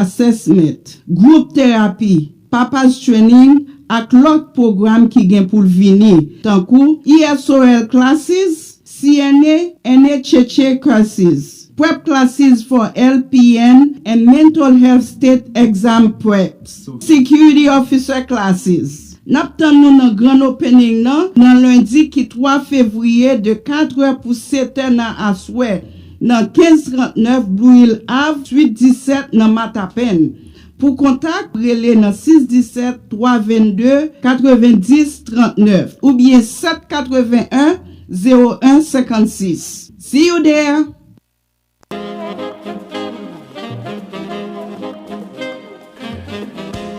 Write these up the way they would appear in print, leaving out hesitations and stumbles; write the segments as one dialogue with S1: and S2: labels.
S1: assessment, group therapy, papa's training, ak lot program ki gen pou vini, tankou ESOL classes, CNA, NHHA classes, prep classes for LPN and mental health state exam preps, security officer classes. Naptan nou nan grand opening nan lundi ki 3 février de 4h pour 7h nan aswe, nan 1539 Blue Hill Ave, 817 nan Matapen. Pour contact, relais dans 617 322 90 39 ou bien 781 01 56. See you there.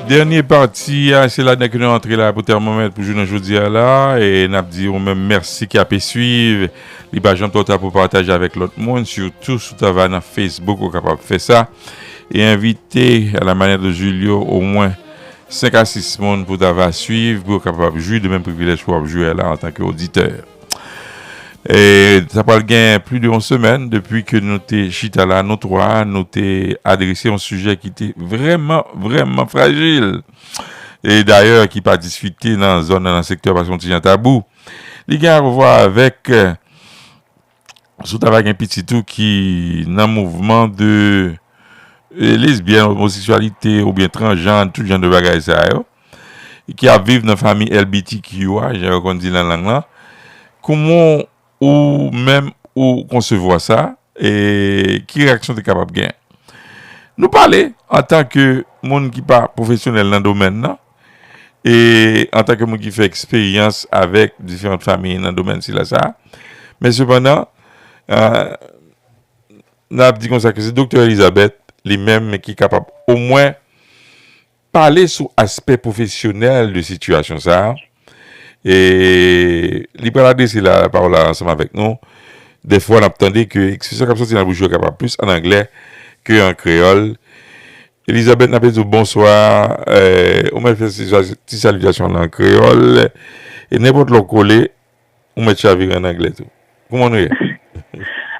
S2: Dernier parti, c'est là que nous entrons là pour Thermomètre pour jouer aujourd'hui là et n'a dit ou même merci qui a pu suivre les pages pour partager avec l'autre monde, surtout sur ta dans Facebook ou capable de faire ça. Et inviter à la manière de Julio au moins 5 à 6 personnes pour t'avoir suivre, pour capable jouer de même privilège pour jouer là en tant qu'auditeur. Et ça parle gain plus de 11 semaines depuis que nous t'es chita là, nous trois, nous t'es adressé un sujet qui était vraiment fragile. Et d'ailleurs, qui pas discuté dans la zone, dans le secteur parce qu'on tient tabou. Les gars, on voit avec, surtout avec un petit tout qui, dans le mouvement de, lesbienne, homosexualité ou bien transgenre, tout genre de bagages ça et qui a vivre dans la famille LGBTQI, j'ai reconnu dans la langue là. Comment ou même ou concevoir ça et qui réaction tu capable de gagner. Nous parler en tant que monde qui pas professionnel dans le domaine là et en tant que monde qui fait expérience avec différentes familles dans le domaine c'est là ça. Mais cependant n'a dit comme ça que c'est docteur Elisabeth les mêmes qui est capable au moins parler sur aspect professionnel de situation ça et libérer c'est la parole ensemble avec nous des fois on attendait que expression comme ça c'est la bouche capable plus en anglais que en créole. Elisabeth n'a pas dit bonsoir on m'a fait petite salutation en créole et n'importe le collé on met chavir en anglais tout comment nous est.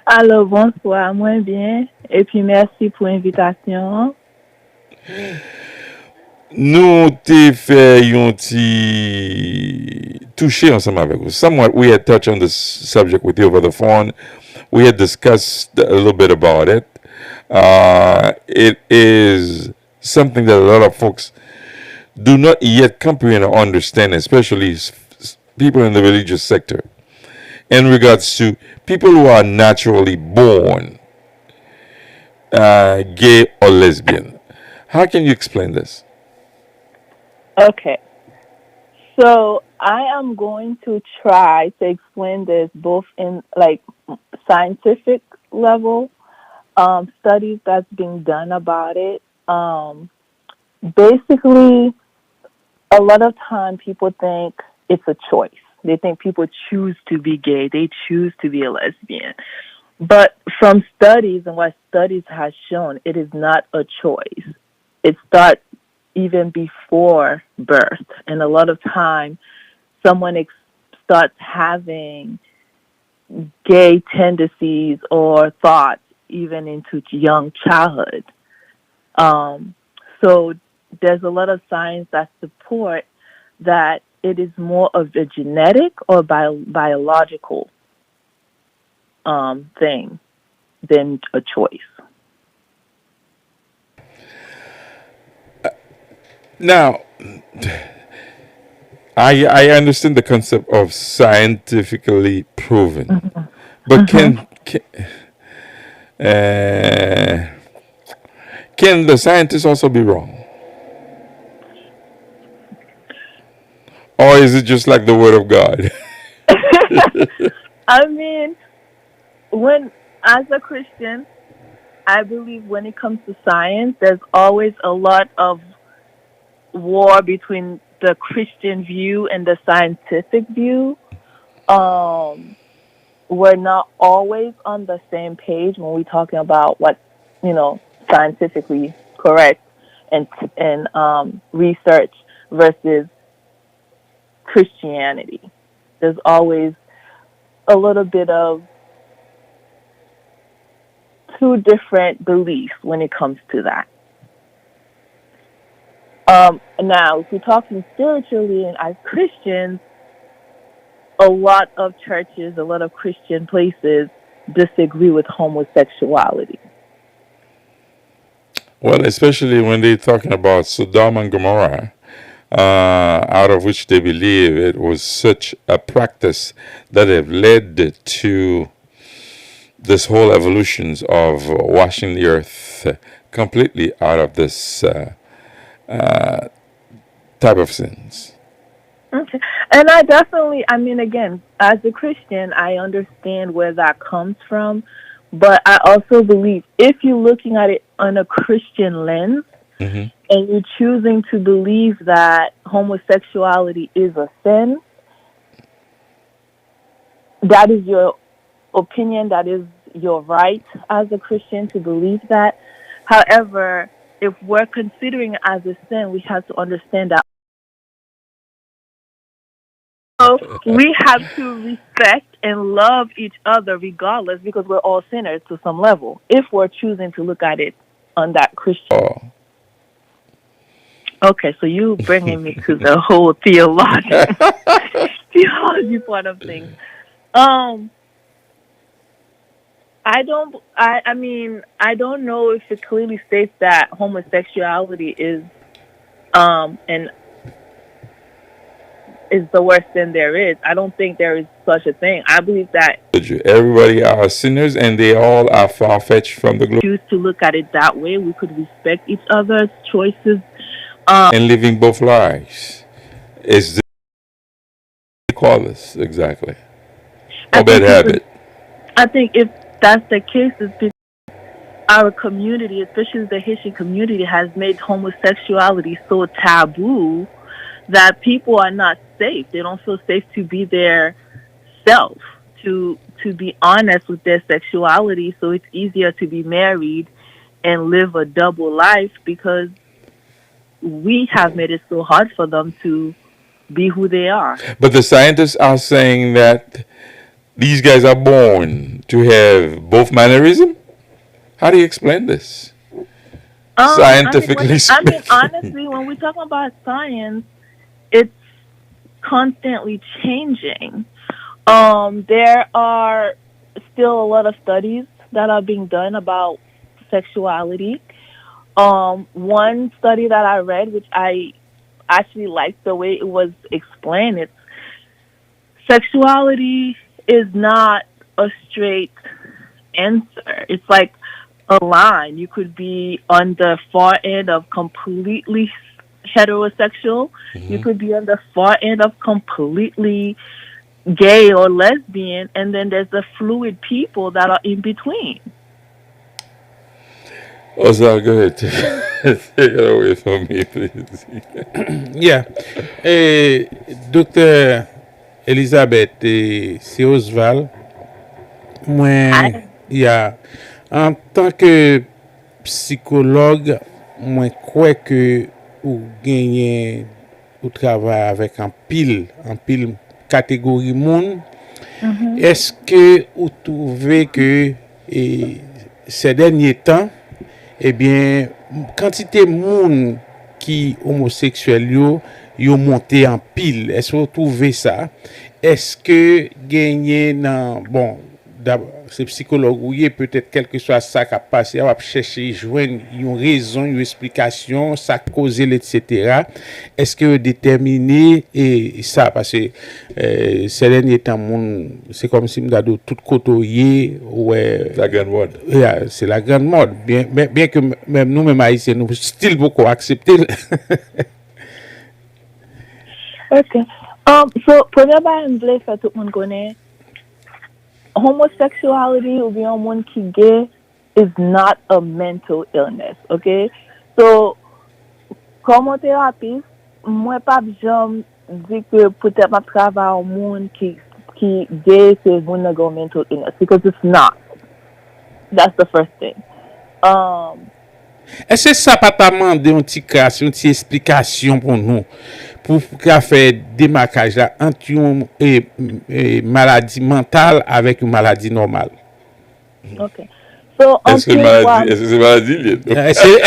S3: Alors bonsoir moi bien et puis merci pour l'invitation.
S2: Nous t'ai fait un petit toucher ensemble avec vous. Somewhat we had touched on this subject with you over the phone. We had discussed a little bit about it. It is something that a lot of folks do not yet comprehend or understand, especially people in the religious sector, in regards to people who are naturally born gay or lesbian. How can you explain this?
S3: Okay. So I am going to try to explain this both in like scientific level, studies that's being done about it. Basically, a lot of time people think it's a choice. They think people choose to be gay. They choose to be a lesbian. But from studies and what studies has shown, it is not a choice. It starts even before birth. And a lot of time, someone starts having gay tendencies or thoughts even into young childhood. So there's a lot of science that support that it is more of a genetic or biological thing than a choice.
S2: Now, I understand the concept of scientifically proven,
S3: Mm-hmm.
S2: but
S3: Mm-hmm.
S2: Can the scientists also be wrong, or is it just like the word of God?
S3: I mean, as a Christian, I believe when it comes to science, there's always a lot of war between the Christian view and the scientific view. We're not always on the same page when we're talking about what's, scientifically correct and research versus Christianity. There's always a little bit of two different beliefs when it comes to that. Now, if we're talking spiritually and as Christians, a lot of churches, a lot of Christian places disagree with homosexuality.
S2: Well, especially when they're talking about Sodom and Gomorrah, out of which they believe it was such a practice that have led to this whole evolutions of washing the earth completely out of this type of sins.
S3: Okay. And I mean, again, as a Christian, I understand where that comes from. But I also believe if you're looking at it on a Christian lens
S2: Mm-hmm.
S3: and you're choosing to believe that homosexuality is a sin, that is your opinion, that is your right as a Christian to believe that. However, if we're considering it as a sin, we have to understand that. So we have to respect and love each other regardless, because we're all sinners to some level, if we're choosing to look at it on that Christian.
S2: Oh.
S3: Okay, so you bringing me to the whole theology part of things. I don't know if it clearly states that homosexuality is the worst sin there is. I don't think there is such a thing. I believe that
S2: Everybody are sinners and they all are far-fetched from the glory.
S3: choose to look at it that way. We could respect each other's choices.
S2: And living both lives. Is this what they call this exactly? Or bad habit.
S3: I think if that's the case, it's because our community, especially the Haitian community, has made homosexuality so taboo that people are not safe. They don't feel safe to be their self, to be honest with their sexuality. So it's easier to be married and live a double life because we have made it so hard for them to be who they are.
S2: But the scientists are saying that these guys are born to have both mannerism. How do you explain this? Scientifically speaking.
S3: Honestly, when we talk about science, it's constantly changing. There are still a lot of studies that are being done about sexuality. One study that I read, which I actually liked the way it was explained, it's sexuality is not a straight answer. It's like a line. You could be on the far end of completely heterosexual. Mm-hmm. You could be on the far end of completely gay or lesbian, and then there's the fluid people that are in between.
S2: Ozal, go ahead. Take it away from me, please.
S4: Yeah. Dr. Elizabeth, c'est Osval. Moi, en tant que psychologue, moi crois que ou gagner ou travailler avec un pile catégorie monde. Mm-hmm. Est-ce que vous trouvez que ces derniers temps, eh bien, quantité monde qui homosexuel yo monté en pile, est-ce que vous trouvez ça? Est-ce que gagner dans bon d'abord c'est psychologue ou peut-être quelque chose ça qui a passé, on va chercher joindre une raison, une explication, ça causé etc. Est-ce que déterminer et ça parce que ces derniers temps c'est comme si m'dado tout côtoyer ouais
S2: la grande mode.
S4: Yeah, c'est la grande mode bien que même nous même haïtiens nous style beaucoup accepter.
S3: Okay. So premièrement, je voulais faire tout le monde connaît homosexuality ou bien monde qui gay is not a mental illness, okay? So comme thérapeute, moi pas jamais dit que peut-être ma travail au monde qui gay c'est une mental illness because it's not. That's the first thing.
S4: Est-ce que ça pas demander une petite explication pour nous pour faire démarquage là entre une maladie mentale avec une maladie normale?
S3: Okay. So,
S2: Est-ce que c'est maladie?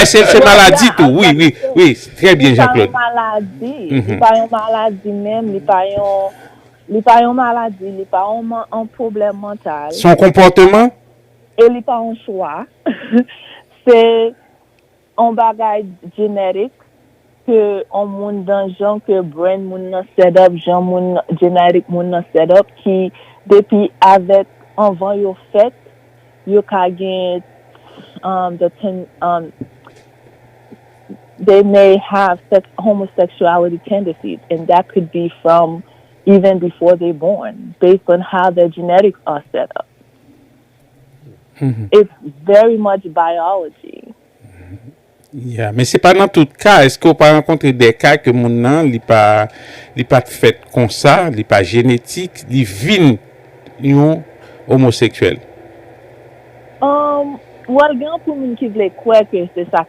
S4: C'est maladie tout, oui, oui, oui, très bien,
S3: li pa
S4: Jean-Claude.
S3: yon maladi, li pa yon maladi men, li pa yon maladi, li pa yon problem mental,
S4: Son comportement?
S3: e li pa yon choix. Se yon bagay genetik ke yon moun dan jan ke brain moun nan set up, jan moun genetik moun nan set up ki depi avek anvan yo fet, yo ka gen they may have homosexuality tendencies, and that could be from even before they're born, based on how their genetics are set up. It's very much biology.
S4: Yeah, mais c'est pas dans tout cas. Est-ce qu'on peut rencontrer des cas que mon nan li pas fait comme ça, li pas génétique, li vin yon homosexuel?
S3: Well, gen pou moun ki vle kwe ke se sa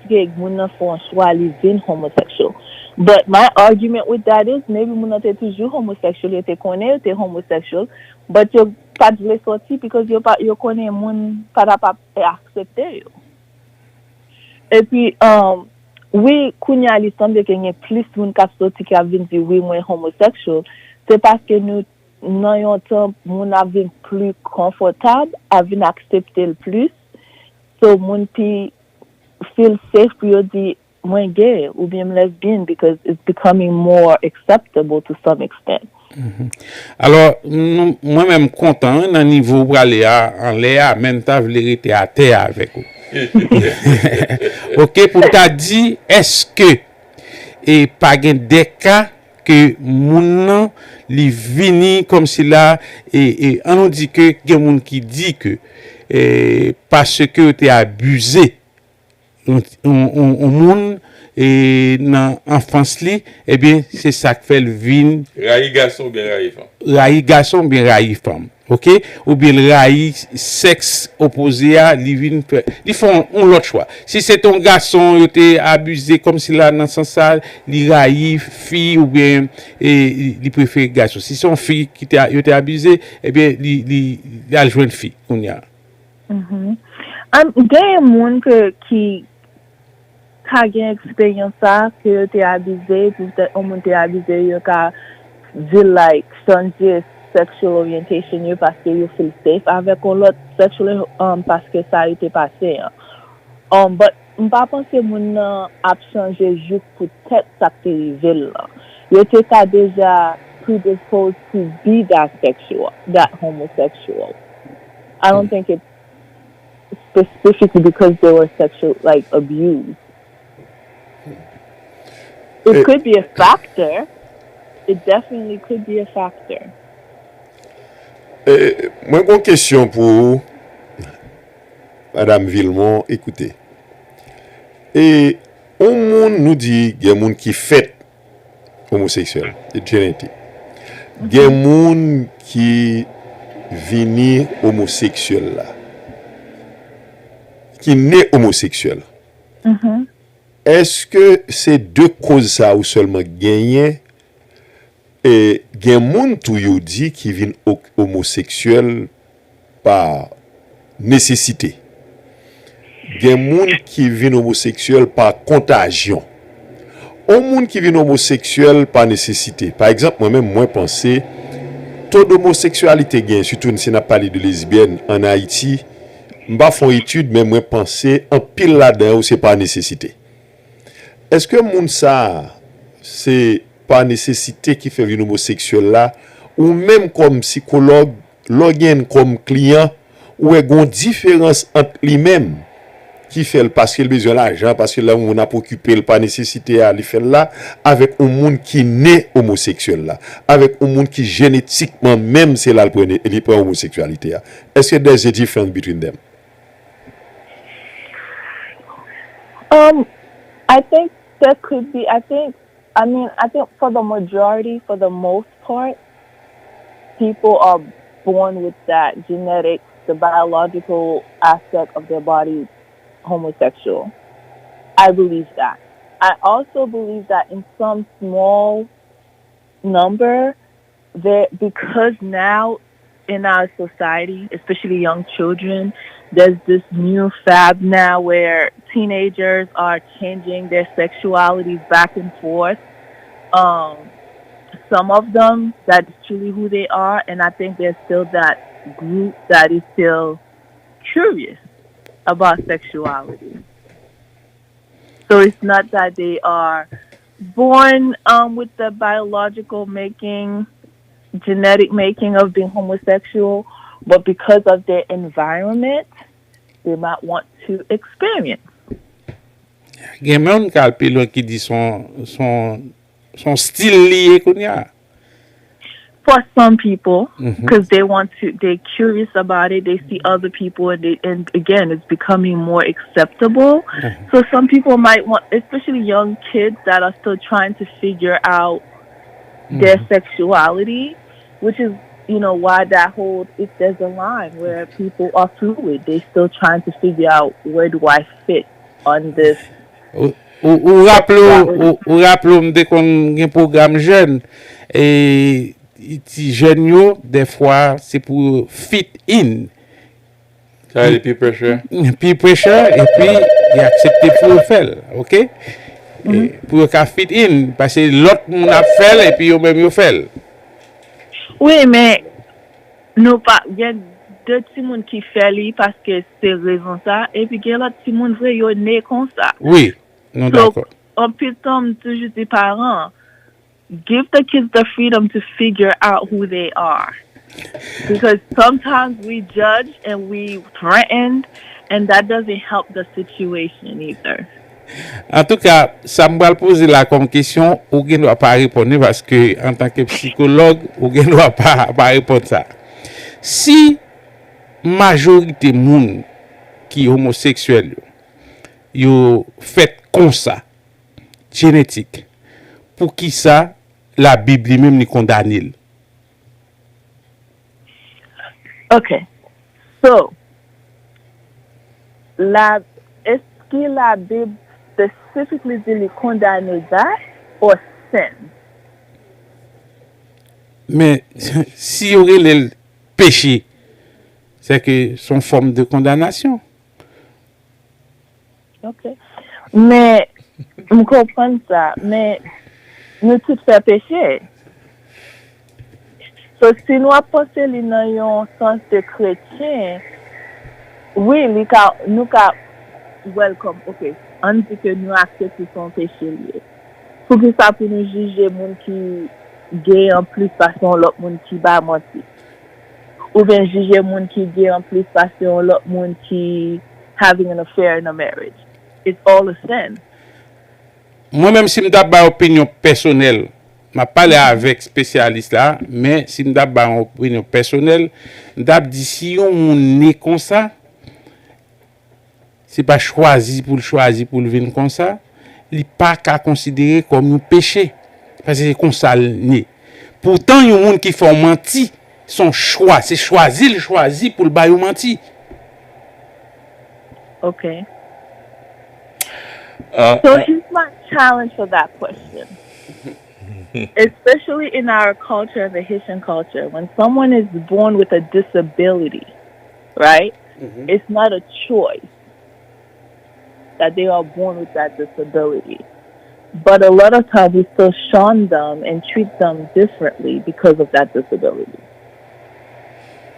S3: ke moun nan fon chwa li vin homosexual. But my argument with that is, maybe moun nan te toujou homosexual, yo te konen yo te homosexual, but yo pat vle sorti because yo konen moun para pa aksepte yo. Et puis, oui, kounya li semble ke nye plus moun kap sorti ki avin di oui mwen homosexual, se paske nou nan yon temps moun avin plus confortable, avin accepter le plus, so moun pi feel safe pou yo di mwen gay ou bien lesbian because it's becoming more acceptable to some extent.
S4: Alors, moi-même content nan niveau brale en l'air, même ta vle rete à terre avec ou. OK, pour ta dit, est-ce que et pas gen des cas que moun nan li vini comme si là et on dit que gen moun qui dit que parce que tu es abusé on moun et dans enfance li eh bien c'est ça qui fait le vin
S2: raï garçon bien raï femme.
S4: Raï garçon bien raï femme. OK, ou bien raï sexe opposé à li vin ils font un autre choix. Si c'est ton garçon il était abusé comme si là dans sens ça li raï fille ou bien il préfère garçon. Si son fille qui était abusé eh bien li a joindre fille qu'on y a.
S3: Gen moun ki ka gen experience sa, ke yo te abize, pou peut-être moun te abize, yo ka vil like chanje sexual orientation yo paske yo feel safe avek on lot sexual paske sa yo te pase. But mpa pense moun ap chanje jok pou tèt sa te rivel la. Yo te ka deja predisposed to be that homosexual. I don't think it's specifically because they were sexual, like, abused. It could be a factor. It definitely could be a factor.
S5: Moi, j'ai une question pour Madame Villemont. Écoutez. Et on monde nous dit qu'il y a des gens qui fait homosexuel, c'est génétique. Il y a des gens qui viennent homosexuel là. Qui naît homosexuel. Est-ce que c'est deux causes ça ou seulement gagné et gen moun tou yo dit qui viennent homosexuel par nécessité. Gen moun qui viennent homosexuel par contagion. On moun qui viennent homosexuel par nécessité. Par exemple, moi-même moi penser taux d'homosexualité gain surtout si on a parlé de lesbienne en Haïti. M'ba font étude mais moi penser en pile là-dedans c'est par nécessité. Est-ce que moun ça c'est par nécessité qui fait venir homosexuel là ou même comme psychologue, login comme client ou est une différence entre lui-même qui fait parce qu'il a besoin d'argent parce que là on a occupé par nécessité à lui faire là avec un monde qui naît homosexuel là avec un monde qui génétiquement même c'est là il prend homosexualité. Est-ce que there's a difference between them?
S3: I think there could be. I think for the majority, for the most part, people are born with that genetic, the biological aspect of their body homosexual. I believe that. I also believe that in some small number, because now in our society, especially young children, there's this new fad now where teenagers are changing their sexualities back and forth. Um, some of them, that's truly who they are, and I think there's still that group that is still curious about sexuality. So it's not that they are born with the biological making, genetic making of being homosexual, but because of their environment, they might want to experience.
S4: Gen men kal pilon ki di son stil liye koun ya.
S3: For some people, because they're curious about it. They see other people, and again, it's becoming more acceptable. So some people might want, especially young kids that are still trying to figure out their sexuality, which is, why that whole, if there's a line where people are fluid, they still trying to figure out where do I fit on this.
S4: Ou rappelou mde kon gen program jeune, et ti jeune yo, des fois, c'est pour fit in.
S2: Ça a peer pressure.
S4: Peer pressure, et puis, y accepte pour le faire, ok? Pour yo ka fit in, parce que l'autre moun a fait, et puis yo même yo fait.
S3: Oui, mais, nou pa, gen de ti moun ki fè li, parce que c'est raison ça, et puis gen l'autre ti moun vre yo ne kon sa.
S4: Oui, non d'accord.
S3: On peut toujours des parents, give the kids the freedom to figure out who they are. Because sometimes we judge and we threaten, and that doesn't help the situation either.
S4: En tout cas, ça me va poser là comme question, ou ne doit pas répondre parce que en tant que psychologue, ou ne doit pas répondre ça. Si majorité moun qui homosexuel yo fait comme ça, génétique, pour qui ça la Bible même ni condamne.
S3: Okay. So, est-ce que la Bible specifically dit condamner that or sin?
S4: Mais si y aurait le péché, c'est que son forme de condamnation.
S3: Ok. Mais, je comprends ça, mais nous tous fait péché. So, si nous pensons dans un sens de chrétien, oui, nous welcome, ok, on dit que nous acceptons son péché lié. Pour que ça pour nous juger les gens qui gay en plus parce que l'autre monde qui bat menti. Ou bien juger les gens qui gay en plus parce que l'autre monde qui having an affair in a marriage. It's all a sin.
S4: Moi-même, si je une opinion personnelle, je ne parle pas avec spécialiste là, mais si je une opinion personnelle, je dis si on est comme ça, c'est pas choisi pour le venir comme ça, il n'est pas qu'à considérer comme un péché. Parce que c'est comme ça le né. Pourtant, il y a des gens qui font mentir, son choix, c'est choisi pour le bailler mentir.
S3: Okay. So here's my challenge for that question. Especially in our culture, the Haitian culture, when someone is born with a disability, right? It's not a choice that they are born with that disability. But a lot of times we still shun them and treat them differently because of that disability.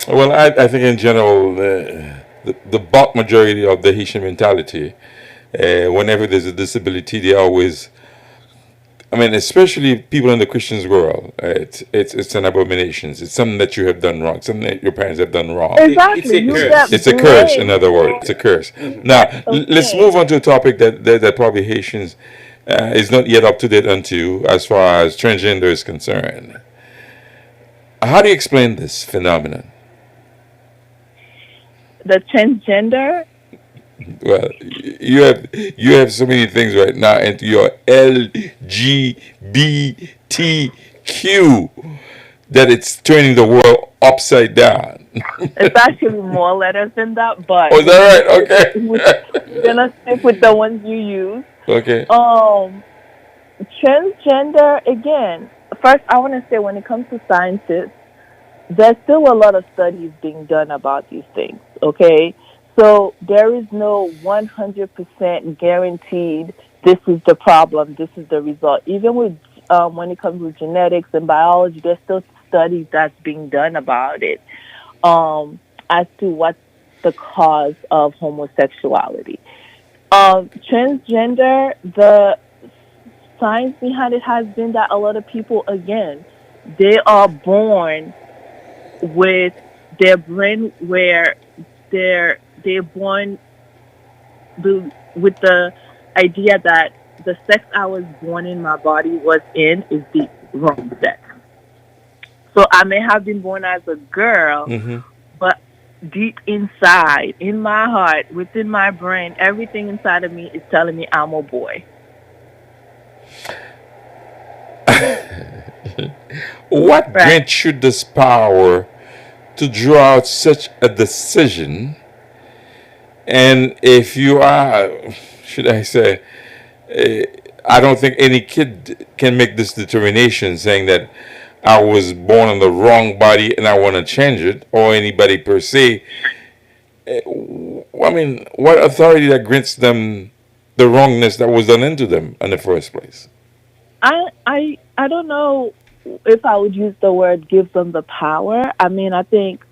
S2: Well, I think in general, the bulk majority of the Haitian mentality, whenever there's a disability, they always, I mean, especially people in the Christian world, it's an abomination. It's something that you have done wrong, something that your parents have done wrong.
S3: Exactly.
S2: It's a curse, in other words. It's a curse. Now, let's move on to a topic that probably Haitians is not yet up to date onto as far as transgender is concerned. How do you explain this phenomenon?
S3: The transgender?
S2: Well, you have so many things right now into your LGBTQ that it's turning the world upside down.
S3: It's actually more letters than that, but
S2: oh, is that right? Okay.
S3: We're gonna stick with the ones you use.
S2: Okay.
S3: Transgender, again, first I want to say when it comes to scientists, there's still a lot of studies being done about these things, okay? So there is no 100% guaranteed this is the problem, this is the result. Even with when it comes to genetics and biology, there's still studies that's being done about it as to what's the cause of homosexuality. Transgender, the science behind it has been that a lot of people, again, they are born with their brain where they're born with the idea that the sex I was born in, my body was in, is the wrong sex. So I may have been born as a girl,
S2: Mm-hmm.
S3: but deep inside, in my heart, within my brain, everything inside of me is telling me I'm a boy.
S2: What
S3: Right.
S2: grants you this power to draw out such a decision? And if you are, should I say, I don't think any kid can make this determination saying that I was born in the wrong body and I want to change it, or anybody per se. I mean, what authority that grants them the wrongness that was done into them in the first place?
S3: I don't know if I would use the word give them the power. I mean, I think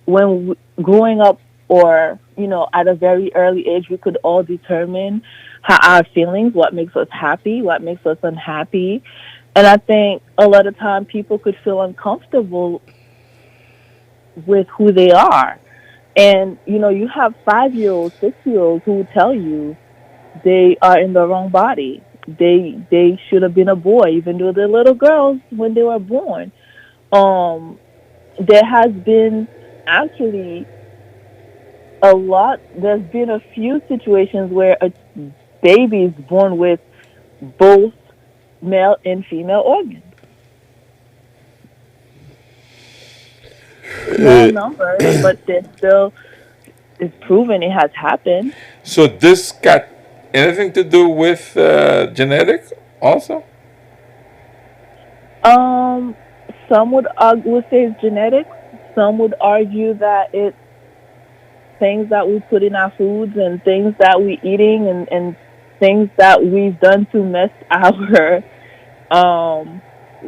S3: when growing up, or at a very early age, we could all determine how our feelings, what makes us happy, what makes us unhappy. And I think a lot of time people could feel uncomfortable with who they are. And you have 5-year-olds, 6-year-olds who tell you they are in the wrong body. They should have been a boy, even though they're little girls when they were born. There has been actually there's been a few situations where a baby is born with both male and female organs. Small numbers, but there's still, it's proven it has happened.
S2: So this got anything to do with genetics also?
S3: Some would say it's genetics. Some would argue that it's things that we put in our foods and things that we're eating and things that we've done to mess our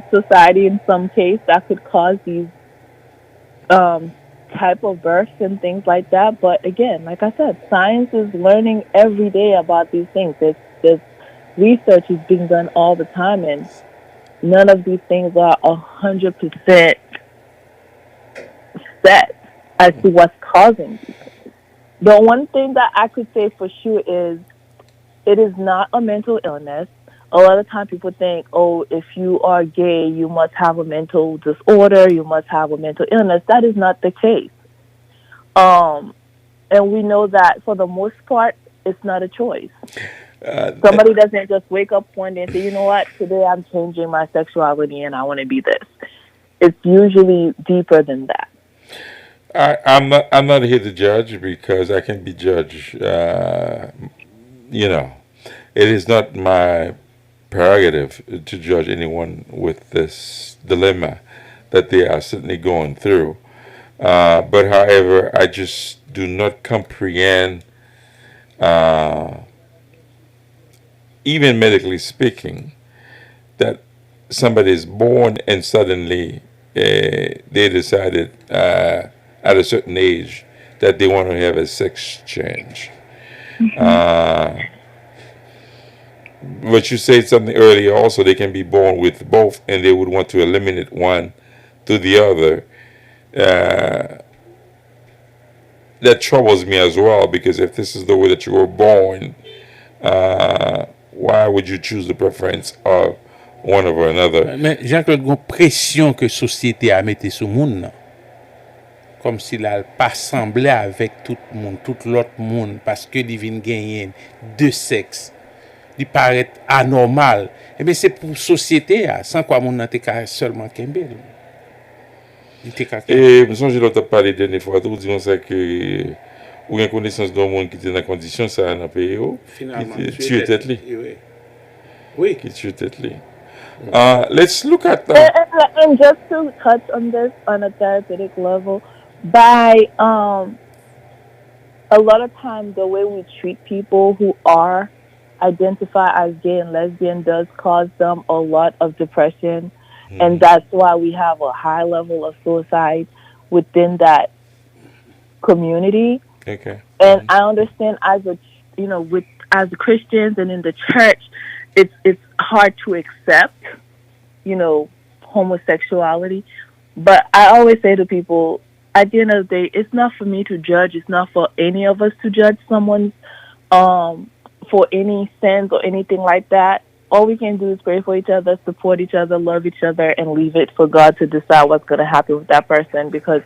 S3: society in some case that could cause these type of births and things like that. But again, like I said, science is learning every day about these things. There's research is being done all the time, and none of these things are 100% set as to what's causing these things. The one thing that I could say for sure is it is not a mental illness. A lot of times people think, oh, if you are gay, you must have a mental disorder, you must have a mental illness. That is not the case. And we know that for the most part, it's not a choice. Somebody doesn't just wake up one day and say, you know what, today I'm changing my sexuality and I want to be this. It's usually deeper than that.
S2: I'm not here to judge because I can be judged. It is not my prerogative to judge anyone with this dilemma that they are certainly going through. But however, I just do not comprehend, even medically speaking, that somebody is born and suddenly they decided at a certain age that they want to have a sex change. But you said something earlier also, they can be born with both and they would want to eliminate one to the other. That troubles me as well, because if this is the way that you were born, why would you choose the preference of one over another?
S4: Men, Jean-Claude, gon presyon ke sosyete a mette sou moun nan. Kom si la pa semble avèk tout moun, tout lot moun, paske li vin genyen de seks. Li paret anormal. Ebe, se pou sosyete a, san kwa moun nan te ka seulement kembe. Li te ka kembe.
S2: Et, je l'ai parlé la dernière fois, tout disons ça que, ou une connaissance d'un monde qui était dans la condition, ça n'a pas eu,
S4: Finalement,
S2: qui tue tête li.
S4: Oui.
S2: Qui tue tête li. Let's look at
S3: And just to touch on this on a therapeutic level, by a lot of times the way we treat people who are identified as gay and lesbian does cause them a lot of depression, and that's why we have a high level of suicide within that community.
S2: okay.
S3: And I understand as a with as Christians and in the church, it's hard to accept you know homosexuality, but I always say to people, at the end of the day, it's not for me to judge. It's not for any of us to judge someone for any sins or anything like that. All we can do is pray for each other, support each other, love each other, and leave it for God to decide what's going to happen with that person. Because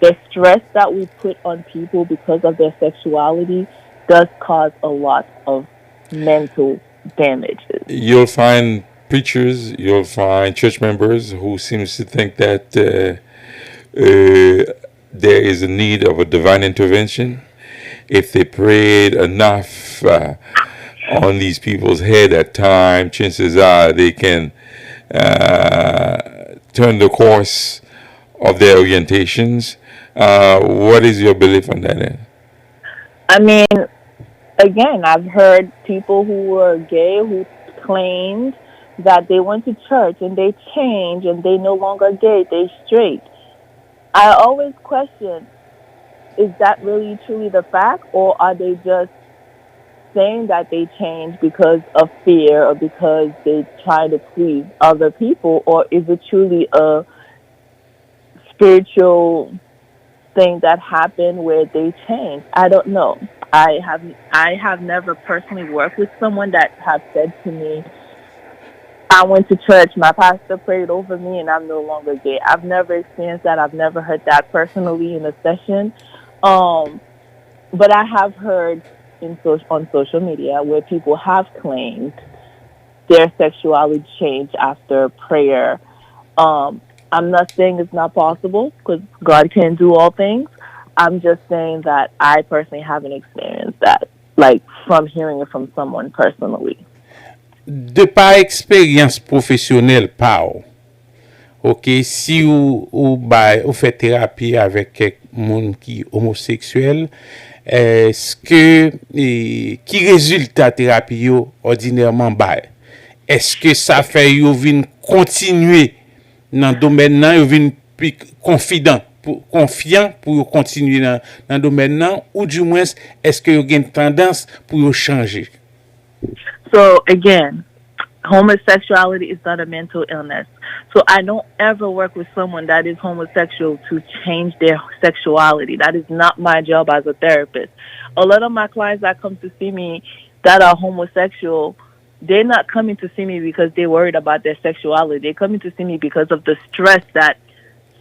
S3: the stress that we put on people because of their sexuality does cause a lot of mental damages.
S2: You'll find preachers, you'll find church members who seems to think that there is a need of a divine intervention. If they prayed enough on these people's head at time, chances are they can turn the course of their orientations. What is your belief on that?
S3: I mean, again, I've heard people who were gay who claimed that they went to church and they changed and they no longer gay, they straight. I always question, is that really truly the fact, or are they just saying that they changed because of fear or because they try to please other people, or is it truly a spiritual thing that happened where they changed? I don't know. I have never personally worked with someone that have said to me, I went to church, my pastor prayed over me, and I'm no longer gay. I've never experienced that. I've never heard that personally in a session. But I have heard on social media where people have claimed their sexuality changed after prayer. I'm not saying it's not possible because God can do all things. I'm just saying that I personally haven't experienced that, like from hearing it from someone personally.
S4: De par eksperyans profesyonel pa ok, si ou fè terapi avèk kek moun ki homoseksuel, ki rezultat terapi yo ordinèrman bay? Eske sa fè yo vin kontinue nan domen nan, yo vin pi konfiant pou yo kontinue nan domen nan, ou du mwens eske yo gen tendans pou yo chanje?
S3: So again, homosexuality is not a mental illness. So I don't ever work with someone that is homosexual to change their sexuality. That is not my job as a therapist. A lot of my clients that come to see me that are homosexual, they're not coming to see me because they're worried about their sexuality. They're coming to see me because of the stress that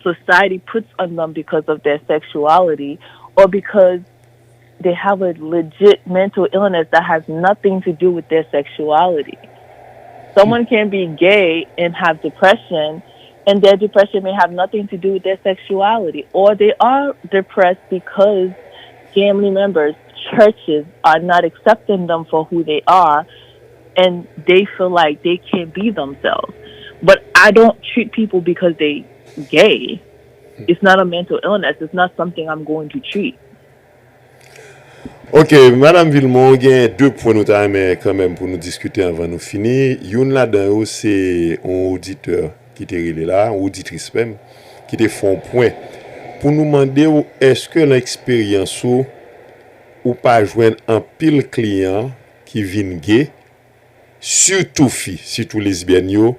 S3: society puts on them because of their sexuality, or because they have a legit mental illness that has nothing to do with their sexuality. Someone can be gay and have depression, and their depression may have nothing to do with their sexuality. Or they are depressed because family members, churches are not accepting them for who they are, and they feel like they can't be themselves. But I don't treat people because they gay. It's not a mental illness. It's not something I'm going to treat.
S5: Ok, Madame Villemont, il y a deux points nous quand même pour nous discuter avant nous finir. Une là-dedans, c'est un auditeur qui était là, une auditrice même, qui te font point pour nous demander est-ce que l'expérience ou pas joindre un pile client qui vient gay, surtout filles, surtout lesbiennes,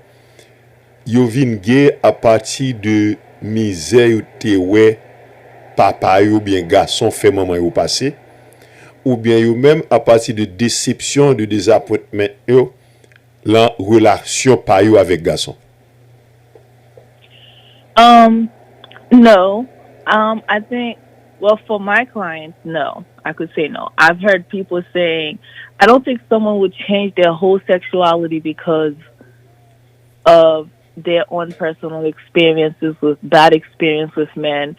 S5: yo vient gay à partir de misère ou te ouais papa ou bien garçon fait maman ou passé, ou bien yo même à partir de déception, de désappointement la relation pa yo avec garçon.
S3: No. I think, well, for my clients, no. I could say no. I've heard people saying, I don't think someone would change their whole sexuality because of their own personal experiences with bad experience with men.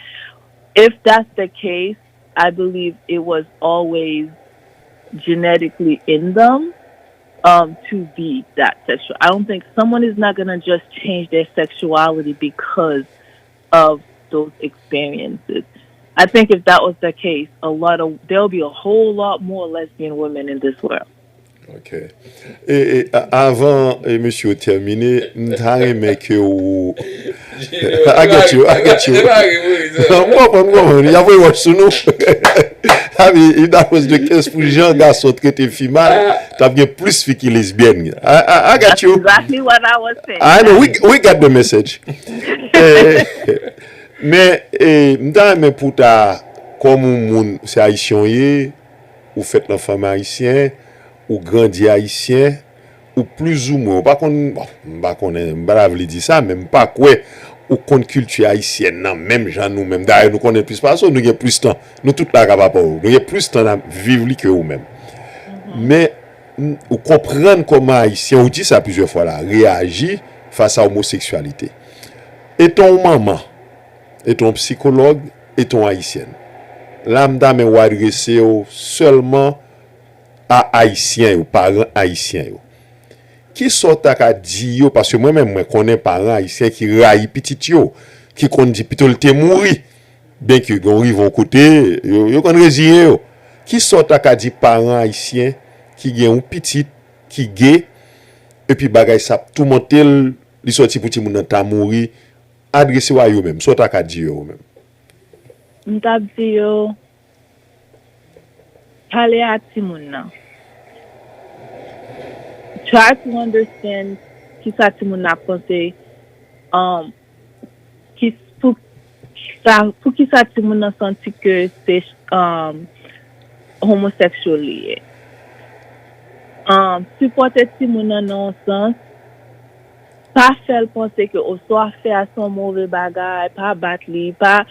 S3: If that's the case, I believe it was always genetically in them, to be that sexual. I don't think someone is not gonna just change their sexuality because of those experiences. I think if that was the case, there'll be a whole lot more lesbian women in this world.
S5: Ok. Avant, monsieur terminé, m'ta aimé que ou... I get you. Moi, il y a pas watch sous nous. I mean, if that was the case pour Jean garçon traité female, t'as bien plus fait qu'il lesbienne. I got you.
S3: That's exactly what I was saying.
S5: I know, we got the message. Mais, m'ta aimé pour ta, comme moun, c'est haïtien yé, ou fait l'enfant haïtien, ou grandi haïtien, ou plus ou moins, pas qu'on, pas qu'on est, pas vle dire ça, même pas quoi, ou qu'on culture haïtienne, non, même gens nous, même d'ailleurs, nous connaissons plus pas ça, nous avons plus de temps, nous tout là capable, nous avons plus de temps à vivre que vous-même. Mais, ou comprendre comment haïtien, on dit ça plusieurs fois là, réagit face à l'homosexualité. Et ton maman, et ton psychologue, et ton haïtienne. Lambda me ou adressé seulement à haïtiens ou parents haïtiens. Qui sort à dire yo, parce que moi-même je connais parents haïtiens qui raillent petit yo, qui kon dit plutôt le te mouri, bien que gon rivon côté, yo kon résigné yo. Qui sort à dire parents haïtiens qui gen un petit qui gay et puis bagay ça tout monter li sorti pour ti moun ta mouri, adressé wa yo même, sort à dire yo même.
S3: M'tap di yo pale a ti moun nan. Try to understand ki sa ti moun nan pense pou ki sa ti moun nan santi ke se homosexual liye. Supporte ti moun nan nan sens, pa fel pense ke o so a fe a son mouve bagay, pa bat li, pa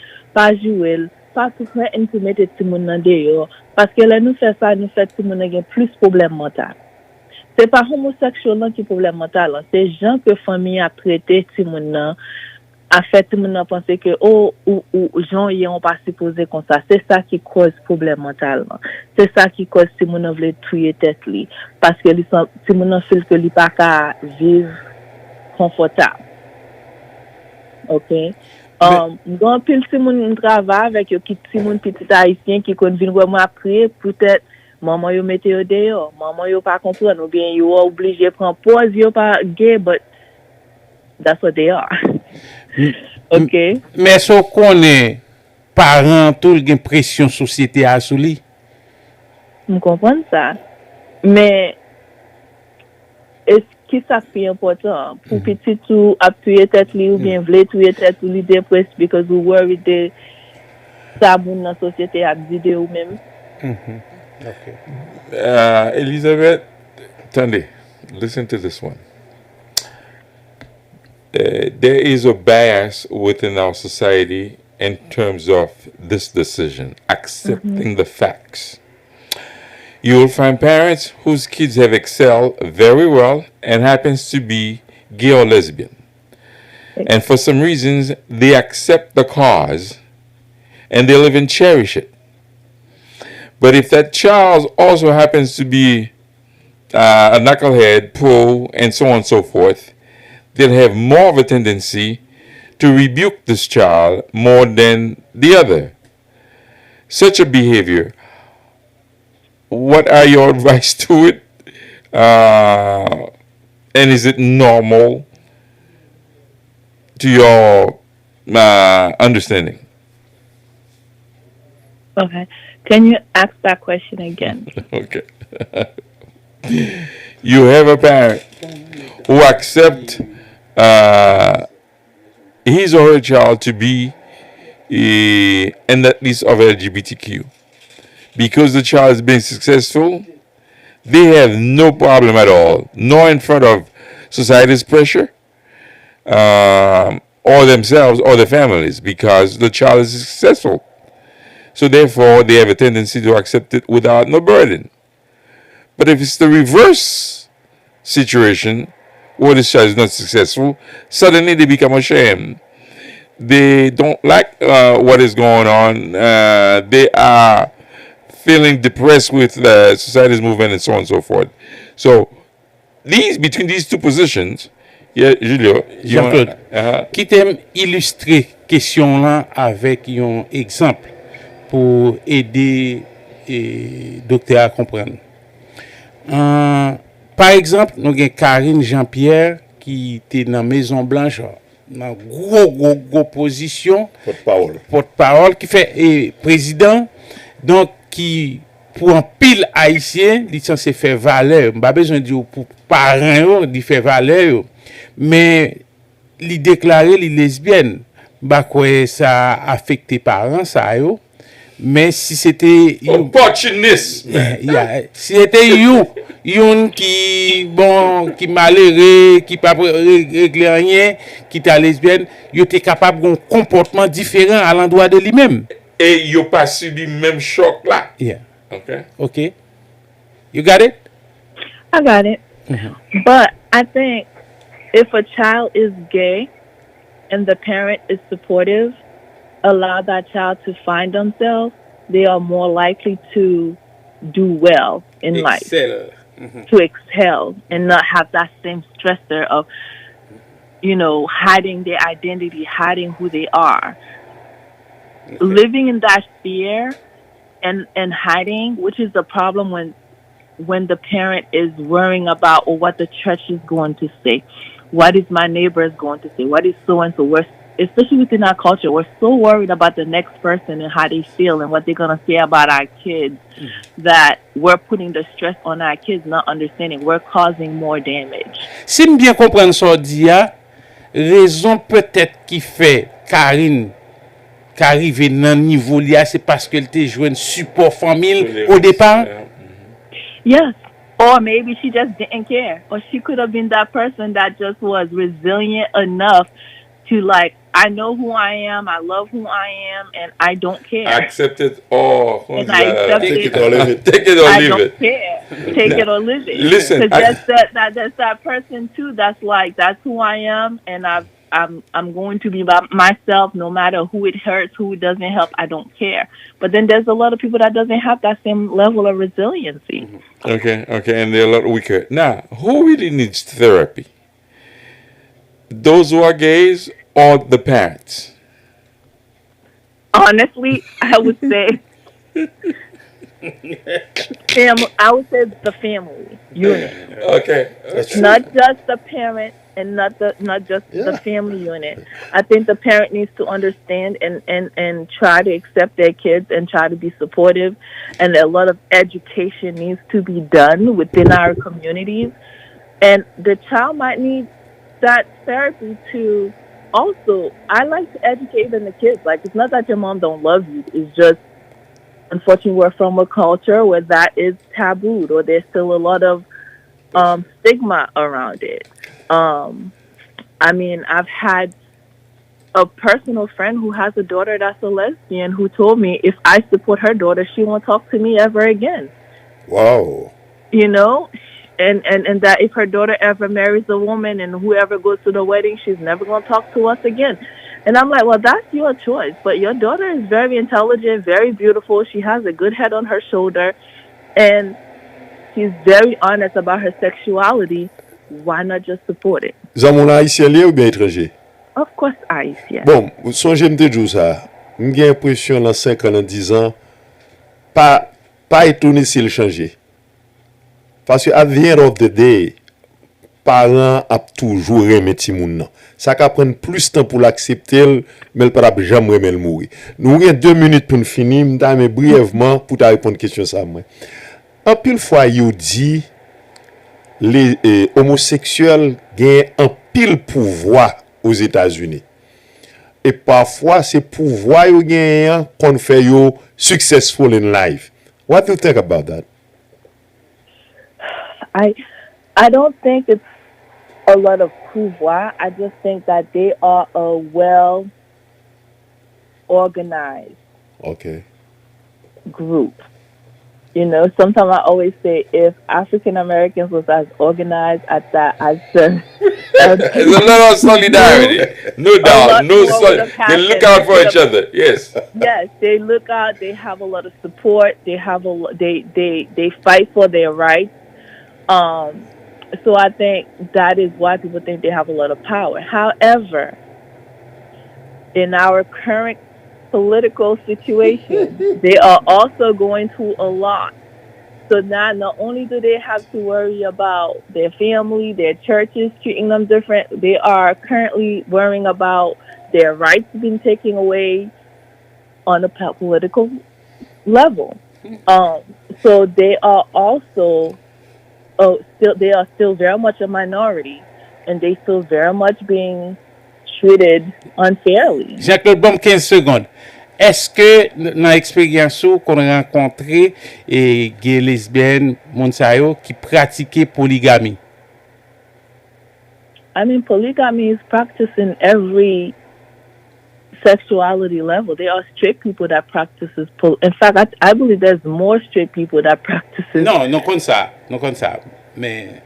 S3: jouel, pas tout faire intimider tout le monde dehors. Parce que là, nous faisons ça, nous faisons tout le monde a plus de problèmes mentaux. Ce n'est pas homosexuel qui est problème mental. C'est gens que la famille a traité tout le monde, a fait tout le monde penser que, ou gens y ont pas supposé comme ça. C'est ça qui cause problème mental. C'est ça qui cause tout le monde veut tuer tête. Parce que tout le monde fait que il pas qu'à vivre confortable. OK? Gon pile si moun travail avec yo ki ti moun petit haïtien qui kon vinn vraiment après peut-être maman yo mette yo dehors, maman yo pas comprendre ou bien yo obligé prendre pause, yo pas gay, but that's what they are. OK.
S4: Mais so connaît parents tout gen pression société a sou li.
S3: Je comprends ça. Mais est-ce que ça fait important pour petit tout appuyer tête li ou bien vle tuer tête li depressed because we worried de ça moun dans société a dit de ou même.
S2: Okay. Elizabeth, attendez, listen to this one. There is a bias within our society in terms of this decision, accepting the facts. You will find parents whose kids have excelled very well and happens to be gay or lesbian. And for some reasons, they accept the cause and they'll even cherish it. But if that child also happens to be a knucklehead, poor, and so on and so forth, they'll have more of a tendency to rebuke this child more than the other. Such a behavior, what are your advice to it? And is it normal to your understanding?
S3: Okay. Can you ask that question again?
S2: Okay. You have a parent who accept his or her child to be in that list of LGBTQ. Because the child is being successful, they have no problem at all, nor in front of society's pressure, or themselves or their families, because the child is successful. So therefore, they have a tendency to accept it without no burden. But if it's the reverse situation, where this child is not successful, suddenly they become ashamed. They don't like what is going on. They are feeling depressed with the society's movement and so on and so forth. So between these two positions, yeah, Julio,
S4: Jean-Claude, qui t'aime illustrer question là avec un exemple pour aider et docteur à comprendre. Par exemple, nous avons Karine Jean-Pierre qui était dans la Maison Blanche, dans gros position, porte-parole, qui fait président, donc qui pour un pile haïtien, il censé faire valeur. Pas besoin de dire pour parents, il fait valeur, mais il déclaré il lesbienne. Bah quoi ça a affecté parents ça yo. Mais si c'était
S2: opportuniste,
S4: si c'était you qui malheureux, qui pas régler rien, qui t'a lesbienne, il était capable d'un comportement différent à l'endroit de lui-même.
S2: Et il pas subi le même choc là.
S4: Yeah.
S2: Okay.
S4: You got it?
S3: I got it. Mm-hmm. But I think if a child is gay and the parent is supportive, allow that child to find themselves, they are more likely to do well in life, to excel, and not have that same stressor of, hiding their identity, hiding who they are. Okay. Living in that fear and hiding, which is the problem when the parent is worrying about what the church is going to say, what is my neighbor is going to say, what is so and so. We're, especially within our culture, we're so worried about the next person and how they feel and what they're going to say about our kids that we're putting the stress on our kids, not understanding we're causing more damage.
S4: Si je bien comprendre ça dit, raison peut-être qui fait Karine qu'arriver dans niveau là, c'est parce qu'elle était joué un support famille au départ.
S3: Yes. Or maybe she just didn't care. Or she could have been that person that just was resilient enough to I know who I am, I love who I am, and I don't care.
S2: Accept it or
S5: take it or leave it.
S2: Take it or
S3: I
S2: leave
S3: don't
S2: it.
S3: care. Take it or leave it.
S2: Listen,
S3: that's that person too. That's who I am, and I'm going to be by myself no matter who it hurts, who it doesn't help. I don't care. But then there's a lot of people that doesn't have that same level of resiliency.
S2: Okay, and they're a lot weaker. Now, who really needs therapy? Those who are gays or the parents?
S3: Honestly, I would say I would say the family unit.
S2: Okay.
S3: Not just the parent and not just the family unit. I think the parent needs to understand and try to accept their kids and try to be supportive, and a lot of education needs to be done within our communities. And the child might need that therapy to also, I like to educate even the kids. It's not that your mom don't love you. It's just, unfortunately, we're from a culture where that is tabooed, or there's still a lot of stigma around it. I've had a personal friend who has a daughter that's a lesbian who told me if I support her daughter, she won't talk to me ever again.
S5: Wow.
S3: And that if her daughter ever marries a woman and whoever goes to the wedding, she's never going to talk to us again. And I'm like, well, that's your choice. But your daughter is very intelligent, very beautiful. She has a good head on her shoulder. And she's very honest about her sexuality. Why not just support it?
S5: Zamon haïtien ou bien étranger?
S3: Of course, haïtien.
S5: Bon, songez m'te djou ça. J'ai l'impression dans 5 ans, dans 10 ans, pas étonné s'il change. Parce que at the end of the day, parents a toujours aimé ti moun nan. Ça ka prendre plus temps pour l'accepter, mais il pas jamais aimer le mourir. Nous avons 2 minutes pour nous finir, mais brièvement pour ta répondre question ça moi. En pile fois yo dit les homosexuels gagnent un pile pouvoir aux États-Unis. Et parfois c'est pouvoir yo gagnent qu'on fait yo successful in life. What do you think about that?
S3: I don't think it's a lot of pouvoir. I just think that they are a well organized group. Sometimes I always say if African Americans was as organized as the
S2: there's a lot of solidarity. No doubt. They look out for each other. Yes.
S3: Yes, they look out. They have a lot of support. They have they fight for their rights. So I think that is why people think they have a lot of power. However, in our current political situation, they are also going through a lot. So now, not only do they have to worry about their family, their churches treating them different, they are currently worrying about their rights being taken away on a political level. So they are also they are still very much a minority, and they still very much being treated unfairly.
S4: Jean-Claude, bon 15 secondes. Est-ce que dans l'expérience qu'on a rencontré et gay lesbiennes monsayo qui pratiquaient polygamie?
S3: I mean, polygamy is practiced in every sexuality level. There are straight people that practices in fact, I believe there's more straight people that practices.
S4: Non comme ça. Mais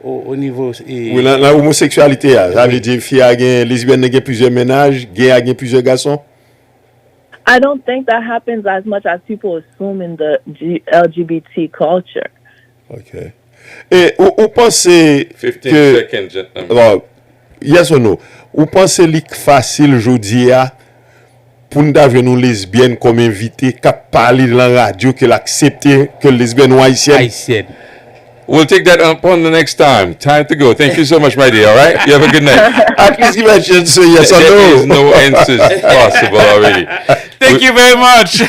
S4: au niveau
S5: oui, la homosexualité, ça veut dire fille a gen lesbienne a gen plusieurs ménages, gay a gen plusieurs garçons.
S3: I don't think that happens as much as people assume in the LGBT culture.
S5: Okay. Et ou pensez
S2: 15
S5: que
S2: seconds, gentlemen.
S5: yes or no? Ou pensez li facile jodi a pour nous d'avoir une lesbienne comme invité qui parler dans la radio que l'accepter que lesbienne ou haïtienne.
S2: We'll take that upon the next time. Time to go. Thank you so much, my dear. All right? You have a good night.
S5: At least give a chance to yes or
S2: There is
S5: no.
S2: no answers possible already.
S4: Thank you very much.